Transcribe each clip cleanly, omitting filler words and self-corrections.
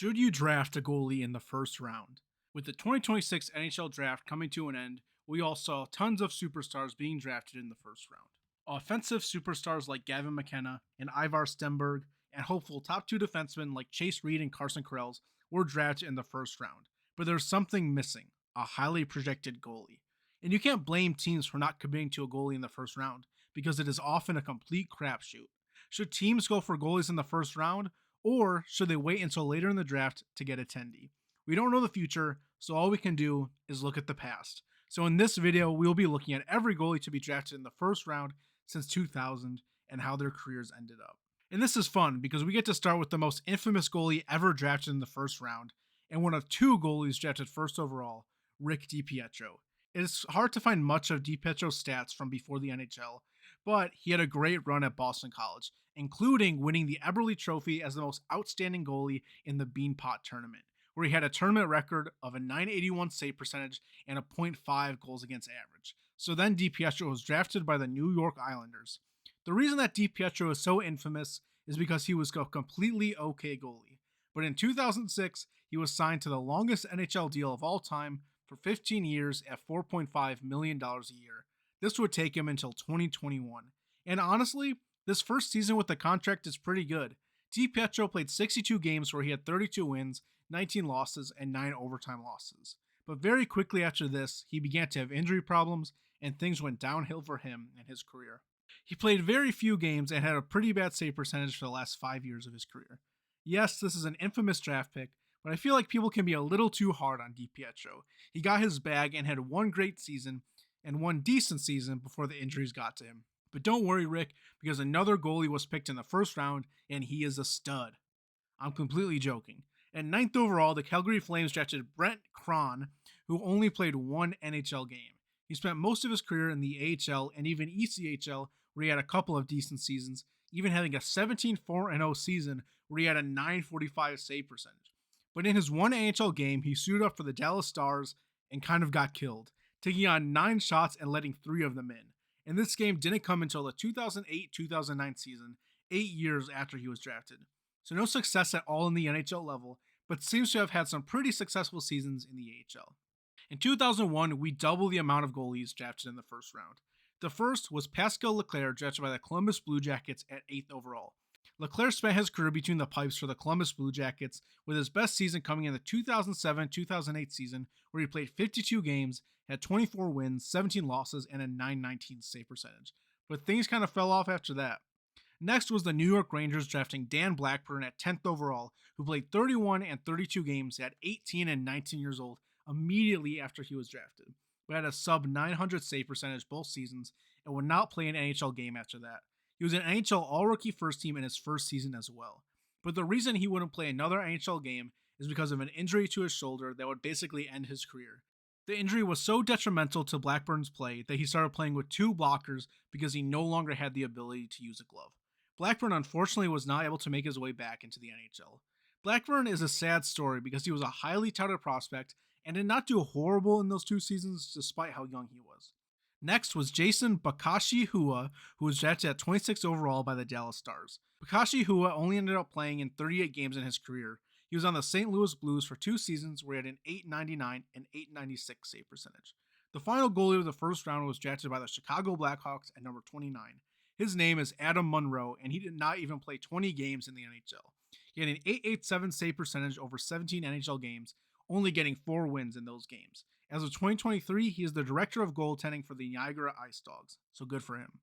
Should you draft a goalie in the first round? With the 2026 NHL draft coming to an end, we all saw tons of superstars being drafted in the first round. Offensive superstars like Gavin McKenna and Ivar Stenberg, and hopeful top two defensemen like Chase Reed and Carson Karels were drafted in the first round. But there's something missing: a highly projected goalie. And you can't blame teams for not committing to a goalie in the first round, because it is often a complete crapshoot. Should teams go for goalies in the first round, or should they wait until later in the draft to get attendee? We don't know the future, so all we can do is look at the past. So in this video, we will be looking at every goalie to be drafted in the first round since 2000 and how their careers ended up. And this is fun because we get to start with the most infamous goalie ever drafted in the first round, and one of two goalies drafted first overall, Rick DiPietro. It is hard to find much of DiPietro's stats from before the NHL, but he had a great run at Boston College, including winning the Eberle Trophy as the most outstanding goalie in the Beanpot tournament, where he had a tournament record of a .981 save percentage and a .5 goals against average. So then DiPietro was drafted by the New York Islanders. The reason that DiPietro is so infamous is because he was a completely okay goalie. But in 2006, he was signed to the longest NHL deal of all time for 15 years at $4.5 million a year. This would take him until 2021. And honestly, this first season with the contract is pretty good. DiPietro played 62 games where he had 32 wins, 19 losses, and 9 overtime losses. But very quickly after this, he began to have injury problems, and things went downhill for him and his career. He played very few games and had a pretty bad save percentage for the last 5 years of his career. Yes, this is an infamous draft pick, but I feel like people can be a little too hard on DiPietro. He got his bag and had one great season and one decent season before the injuries got to him. But don't worry, Rick, because another goalie was picked in the first round, and he is a stud. I'm completely joking. At 9th overall, the Calgary Flames drafted Brent Cron, who only played one NHL game. He spent most of his career in the AHL and even ECHL, where he had a couple of decent seasons, even having a 17-4-0 season where he had a .945 save percentage. But in his one NHL game, he suited up for the Dallas Stars and kind of got killed, taking on 9 shots and letting 3 of them in. And this game didn't come until the 2008-2009 season, 8 years after he was drafted. So no success at all in the NHL level, but seems to have had some pretty successful seasons in the AHL. In 2001, we doubled the amount of goalies drafted in the first round. The first was Pascal Leclerc, drafted by the Columbus Blue Jackets at 8th overall. Leclerc spent his career between the pipes for the Columbus Blue Jackets, with his best season coming in the 2007-2008 season, where he played 52 games, had 24 wins, 17 losses, and a .919 save percentage. But things kind of fell off after that. Next was the New York Rangers drafting Dan Blackburn at 10th overall, who played 31 and 32 games at 18 and 19 years old immediately after he was drafted, but had a sub .900 save percentage both seasons and would not play an NHL game after that. He was an NHL All-Rookie First Team in his first season as well. But the reason he wouldn't play another NHL game is because of an injury to his shoulder that would basically end his career. The injury was so detrimental to Blackburn's play that he started playing with 2 blockers because he no longer had the ability to use a glove. Blackburn unfortunately was not able to make his way back into the NHL. Blackburn is a sad story because he was a highly touted prospect and did not do horrible in those 2 seasons despite how young he was. Next was Jason Bakashi Hua, who was drafted at 26 overall by the Dallas Stars. Bakashi Hua only ended up playing in 38 games in his career. He was on the St. Louis Blues for 2 seasons where he had an .899 and .896 save percentage. The final goalie of the first round was drafted by the Chicago Blackhawks at number 29. His name is Adam Munro, and he did not even play 20 games in the NHL. He had an .887 save percentage over 17 NHL games, only getting 4 wins in those games. As of 2023, he is the director of goaltending for the Niagara Ice Dogs, so good for him.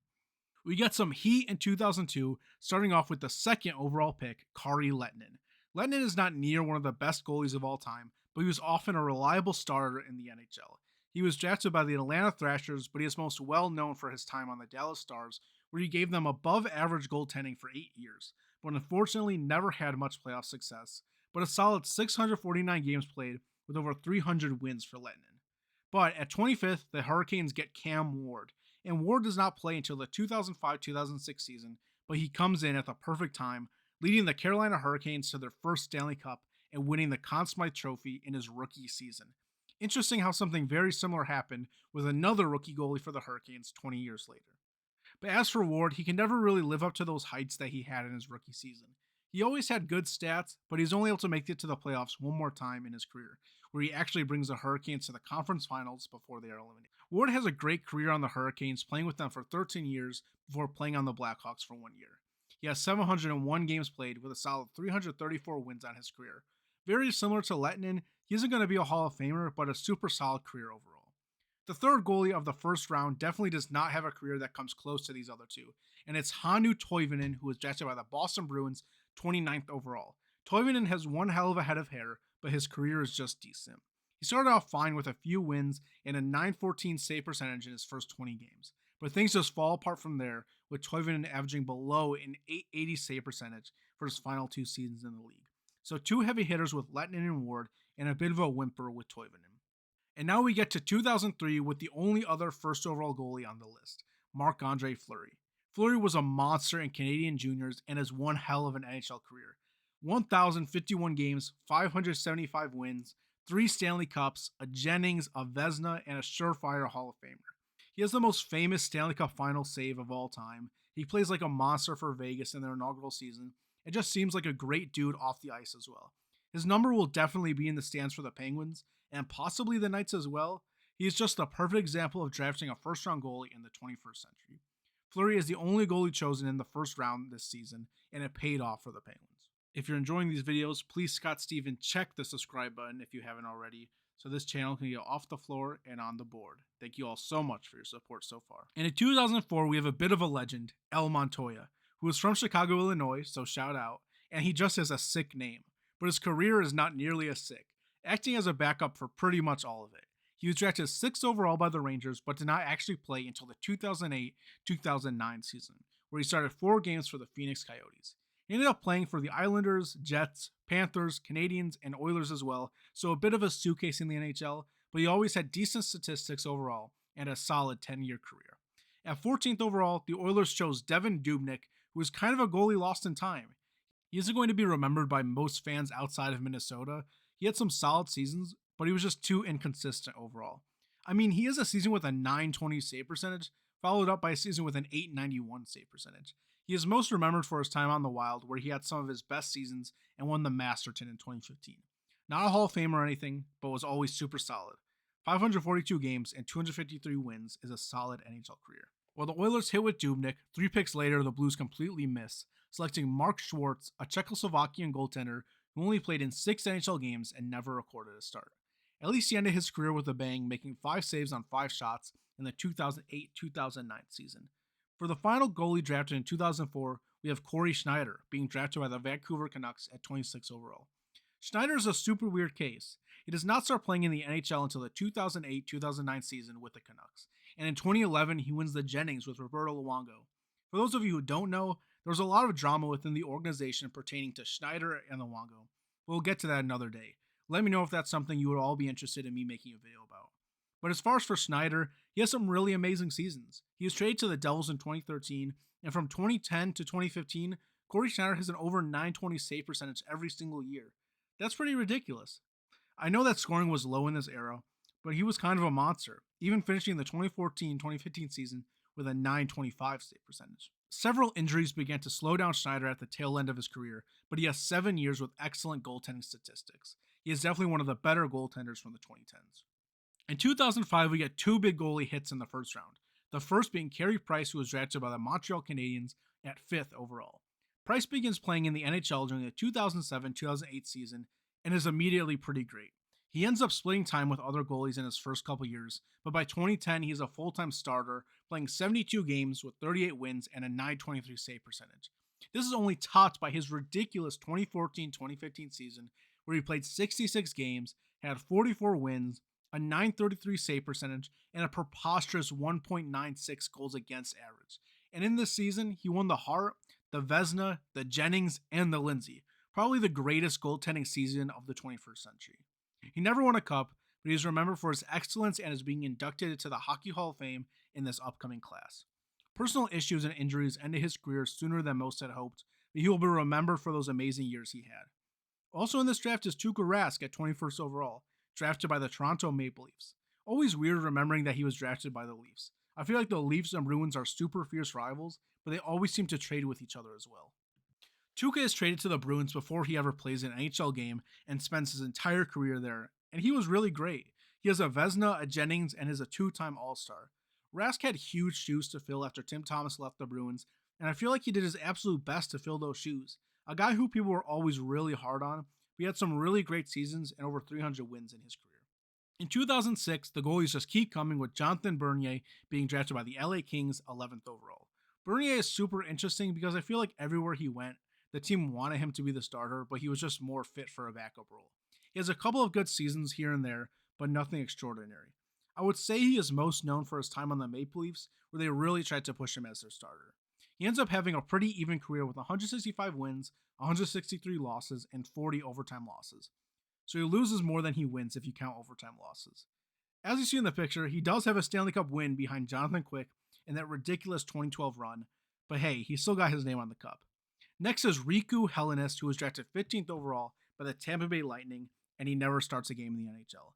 We got some heat in 2002, starting off with the 2nd overall pick, Kari Lehtinen. Lehtinen is not near one of the best goalies of all time, but he was often a reliable starter in the NHL. He was drafted by the Atlanta Thrashers, but he is most well known for his time on the Dallas Stars, where he gave them above average goaltending for 8 years, but unfortunately never had much playoff success, but a solid 649 games played with over 300 wins for Lehtinen. But at 25th, the Hurricanes get Cam Ward, and Ward does not play until the 2005-2006 season, but he comes in at the perfect time, leading the Carolina Hurricanes to their first Stanley Cup and winning the Conn Smythe Trophy in his rookie season. Interesting how something very similar happened with another rookie goalie for the Hurricanes 20 years later. But as for Ward, he can never really live up to those heights that he had in his rookie season. He always had good stats, but he's only able to make it to the playoffs one more time in his career, where he actually brings the Hurricanes to the conference finals before they are eliminated. Ward has a great career on the Hurricanes, playing with them for 13 years before playing on the Blackhawks for 1 year. He has 701 games played with a solid 334 wins on his career. Very similar to Lettinen, he isn't going to be a Hall of Famer, but a super solid career overall. The third goalie of the first round definitely does not have a career that comes close to these other two, and it's Hannu Toivonen, who was drafted by the Boston Bruins 29th overall. Toivonen has one hell of a head of hair, but his career is just decent. He started off fine with a few wins and a 914 save percentage in his first 20 games, but things just fall apart from there, with Toivonen averaging below an 880 save percentage for his final 2 seasons in the league. So two heavy hitters with Lettinen and Ward, and a bit of a whimper with Toivonen. And now we get to 2003 with the only other first overall goalie on the list, Marc-Andre Fleury. Fleury was a monster in Canadian juniors and has one hell of an NHL career. 1,051 games, 575 wins, 3 Stanley Cups, a Jennings, a Vezina, and a surefire Hall of Famer. He has the most famous Stanley Cup final save of all time. He plays like a monster for Vegas in their inaugural season. It just seems like a great dude off the ice as well. His number will definitely be in the stands for the Penguins, and possibly the Knights as well. He is just a perfect example of drafting a first-round goalie in the 21st century. Fleury is the only goalie chosen in the first round this season, and it paid off for the Penguins. If you're enjoying these videos, please, Scott Steven, check the subscribe button if you haven't already, so this channel can get off the floor and on the board. Thank you all so much for your support so far. And in 2004, we have a bit of a legend, El Montoya, who is from Chicago, Illinois, so shout out, and he just has a sick name. But his career is not nearly as sick, acting as a backup for pretty much all of it. He was drafted 6th overall by the Rangers, but did not actually play until the 2008-2009 season, where he started 4 games for the Phoenix Coyotes. He ended up playing for the Islanders, Jets, Panthers, Canadiens, and Oilers as well, so a bit of a suitcase in the NHL, but he always had decent statistics overall and a solid 10-year career. At 14th overall, the Oilers chose Devan Dubnyk, who was kind of a goalie lost in time. He isn't going to be remembered by most fans outside of Minnesota. He had some solid seasons, but he was just too inconsistent overall. I mean, he has a season with a 920 save percentage, followed up by a season with an 891 save percentage. He is most remembered for his time on the Wild, where he had some of his best seasons and won the Masterton in 2015. Not a Hall of Fame or anything, but was always super solid. 542 games and 253 wins is a solid NHL career. While the Oilers hit with Dubnyk, 3 picks later the Blues completely missed, selecting Mark Schwartz, a Czechoslovakian goaltender who only played in 6 NHL games and never recorded a start. At least he ended his career with a bang, making 5 saves on 5 shots in the 2008-2009 season. For the final goalie drafted in 2004, we have Corey Schneider, being drafted by the Vancouver Canucks at 26 overall. Schneider is a super weird case. He does not start playing in the NHL until the 2008-2009 season with the Canucks, and in 2011 he wins the Jennings with Roberto Luongo. For those of you who don't know, there was a lot of drama within the organization pertaining to Schneider and Luongo. We'll get to that another day. Let me know if that's something you would all be interested in me making a video about. But as far as for Schneider, he has some really amazing seasons. He was traded to the Devils in 2013, and from 2010 to 2015, Corey Schneider has an over 920 save percentage every single year. That's pretty ridiculous. I know that scoring was low in this era, but he was kind of a monster, even finishing the 2014-2015 season with a 925 save percentage. Several injuries began to slow down Schneider at the tail end of his career, but he has 7 years with excellent goaltending statistics. He is definitely one of the better goaltenders from the 2010s. In 2005, we get 2 big goalie hits in the first round. The first being Carey Price, who was drafted by the Montreal Canadiens at 5th overall. Price begins playing in the NHL during the 2007-2008 season and is immediately pretty great. He ends up splitting time with other goalies in his first couple years, but by 2010 he is a full-time starter, playing 72 games with 38 wins and a 923 save percentage. This is only topped by his ridiculous 2014-2015 season, where he played 66 games, had 44 wins, a 933 save percentage, and a preposterous 1.96 goals against average. And in this season, he won the Hart, the Vezina, the Jennings, and the Lindsay, probably the greatest goaltending season of the 21st century. He never won a cup, but he is remembered for his excellence and is being inducted into the Hockey Hall of Fame in this upcoming class. Personal issues and injuries ended his career sooner than most had hoped, but he will be remembered for those amazing years he had. Also in this draft is Tuukka Rask at 21st overall, drafted by the Toronto Maple Leafs. Always weird remembering that he was drafted by the Leafs. I feel like the Leafs and Bruins are super fierce rivals, but they always seem to trade with each other as well. Tuca is traded to the Bruins before he ever plays an NHL game and spends his entire career there, and he was really great. He has a Vezina, a Jennings, and is a two-time All-Star. Rask had huge shoes to fill after Tim Thomas left the Bruins, and I feel like he did his absolute best to fill those shoes. A guy who people were always really hard on, but he had some really great seasons and over 300 wins in his career. In 2006, the goalies just keep coming, with Jonathan Bernier being drafted by the LA Kings 11th overall. Bernier is super interesting because I feel like everywhere he went, the team wanted him to be the starter, but he was just more fit for a backup role. He has a couple of good seasons here and there, but nothing extraordinary. I would say he is most known for his time on the Maple Leafs, where they really tried to push him as their starter. He ends up having a pretty even career with 165 wins, 163 losses, and 40 overtime losses. So he loses more than he wins if you count overtime losses. As you see in the picture, he does have a Stanley Cup win behind Jonathan Quick in that ridiculous 2012 run, but hey, he still got his name on the cup. Next is Riku Hellenist, who was drafted 15th overall by the Tampa Bay Lightning, and he never starts a game in the NHL.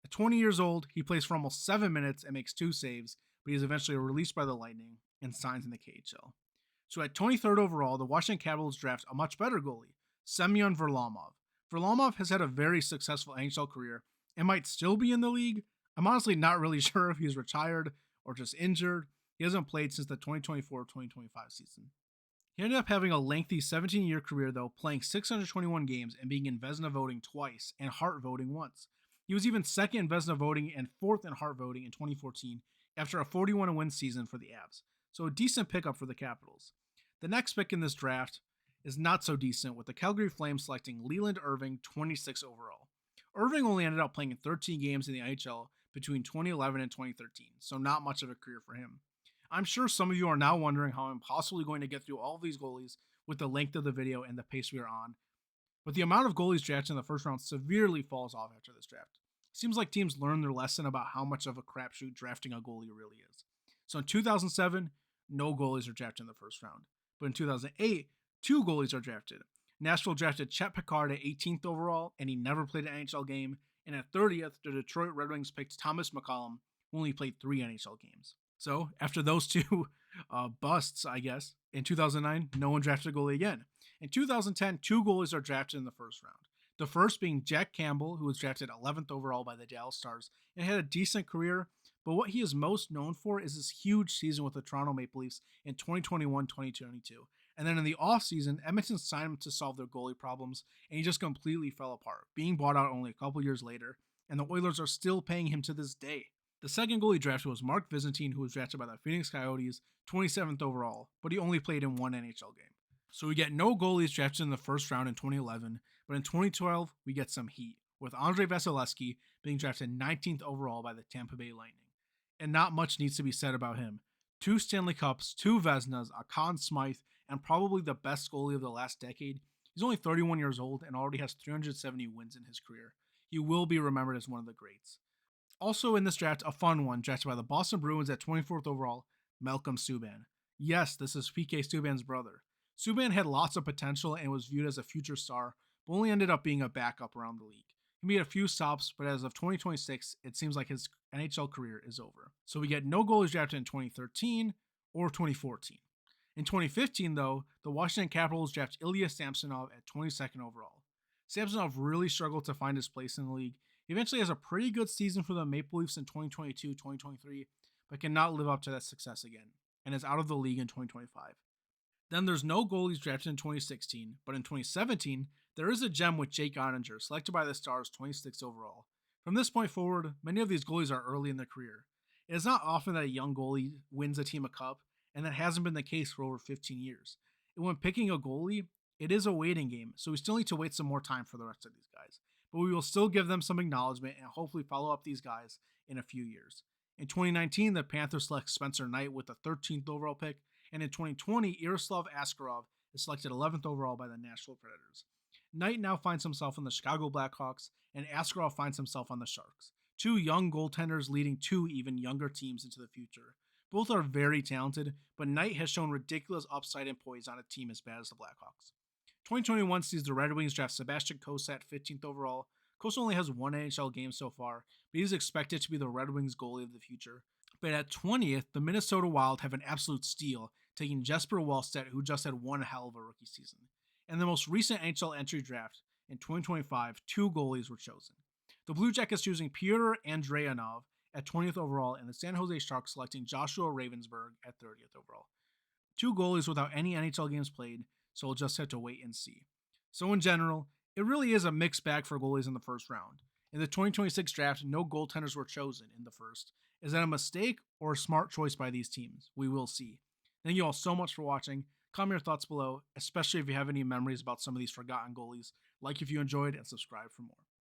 At 20 years old, he plays for almost 7 minutes and makes 2 saves, but he is eventually released by the Lightning and signs in the KHL. So at 23rd overall, the Washington Capitals draft a much better goalie, Semyon Varlamov. Varlamov has had a very successful NHL career and might still be in the league. I'm honestly not really sure if he's retired or just injured. He hasn't played since the 2024-2025 season. He ended up having a lengthy 17-year career, though, playing 621 games and being in Vezina voting twice and Hart voting once. He was even second in Vezina voting and fourth in Hart voting in 2014 after a 41-win season for the Avs, so a decent pickup for the Capitals. The next pick in this draft is not so decent, with the Calgary Flames selecting Leland Irving 26 overall. Irving only ended up playing in 13 games in the NHL between 2011 and 2013, so not much of a career for him. I'm sure some of you are now wondering how I'm possibly going to get through all of these goalies with the length of the video and the pace we are on, but the amount of goalies drafted in the first round severely falls off after this draft. Seems like teams learned their lesson about how much of a crapshoot drafting a goalie really is. So in 2007, no goalies are drafted in the first round. But in 2008, 2 goalies are drafted. Nashville drafted Chet Picard at 18th overall, and he never played an NHL game. And at 30th, the Detroit Red Wings picked Thomas McCollum, who only played 3 NHL games. So after those 2 busts, I guess, in 2009, no one drafted a goalie again. In 2010, 2 goalies are drafted in the first round. The first being Jack Campbell, who was drafted 11th overall by the Dallas Stars and had a decent career, but what he is most known for is his huge season with the Toronto Maple Leafs in 2021-2022. And then in the offseason, Edmonton signed him to solve their goalie problems, and he just completely fell apart, being bought out only a couple years later, and the Oilers are still paying him to this day. The second goalie drafted was Mark Byzantine, who was drafted by the Phoenix Coyotes 27th overall, but he only played in 1 NHL game. So we get no goalies drafted in the first round in 2011, but in 2012, we get some heat, with Andrei Vasilevsky being drafted 19th overall by the Tampa Bay Lightning. And not much needs to be said about him. 2 Stanley Cups, 2 Vezinas, a Conn Smythe, and probably the best goalie of the last decade. He's only 31 years old and already has 370 wins in his career. He will be remembered as one of the greats. Also in this draft, a fun one, drafted by the Boston Bruins at 24th overall, Malcolm Subban. Yes, this is PK Subban's brother. Subban had lots of potential and was viewed as a future star, but only ended up being a backup around the league. He made a few stops, but as of 2026, it seems like his NHL career is over. So we get no goalies drafted in 2013 or 2014. In 2015, though, the Washington Capitals draft Ilya Samsonov at 22nd overall. Samsonov really struggled to find his place in the league. He eventually has a pretty good season for the Maple Leafs in 2022-2023, but cannot live up to that success again, and is out of the league in 2025. Then there's no goalies drafted in 2016, but in 2017, there is a gem with Jake Ottinger, selected by the Stars 26th overall. From this point forward, many of these goalies are early in their career. It is not often that a young goalie wins a team a cup, and that hasn't been the case for over 15 years. And when picking a goalie, it is a waiting game, so we still need to wait some more time for the rest of these guys. But we will still give them some acknowledgement and hopefully follow up these guys in a few years. In 2019, the Panthers select Spencer Knight with the 13th overall pick, and in 2020, Yaroslav Askarov is selected 11th overall by the Nashville Predators. Knight now finds himself in the Chicago Blackhawks, and Askarov finds himself on the Sharks. 2 young goaltenders leading 2 even younger teams into the future. Both are very talented, but Knight has shown ridiculous upside and poise on a team as bad as the Blackhawks. 2021 sees the Red Wings draft Sebastian Cossa at 15th overall. Cossa only has 1 NHL game so far, but he's expected to be the Red Wings goalie of the future. But at 20th, the Minnesota Wild have an absolute steal, taking Jesper Wallstedt, who just had 1 hell of a rookie season. In the most recent NHL entry draft in 2025, 2 goalies were chosen. The Blue Jackets choosing Pyotr Andreanov at 20th overall and the San Jose Sharks selecting Joshua Ravensburg at 30th overall. 2 goalies without any NHL games played, so we'll just have to wait and see. So in general, it really is a mixed bag for goalies in the first round. In the 2026 draft, no goaltenders were chosen in the first. Is that a mistake or a smart choice by these teams? We will see. Thank you all so much for watching. Comment your thoughts below, especially if you have any memories about some of these forgotten goalies. Like if you enjoyed, and subscribe for more.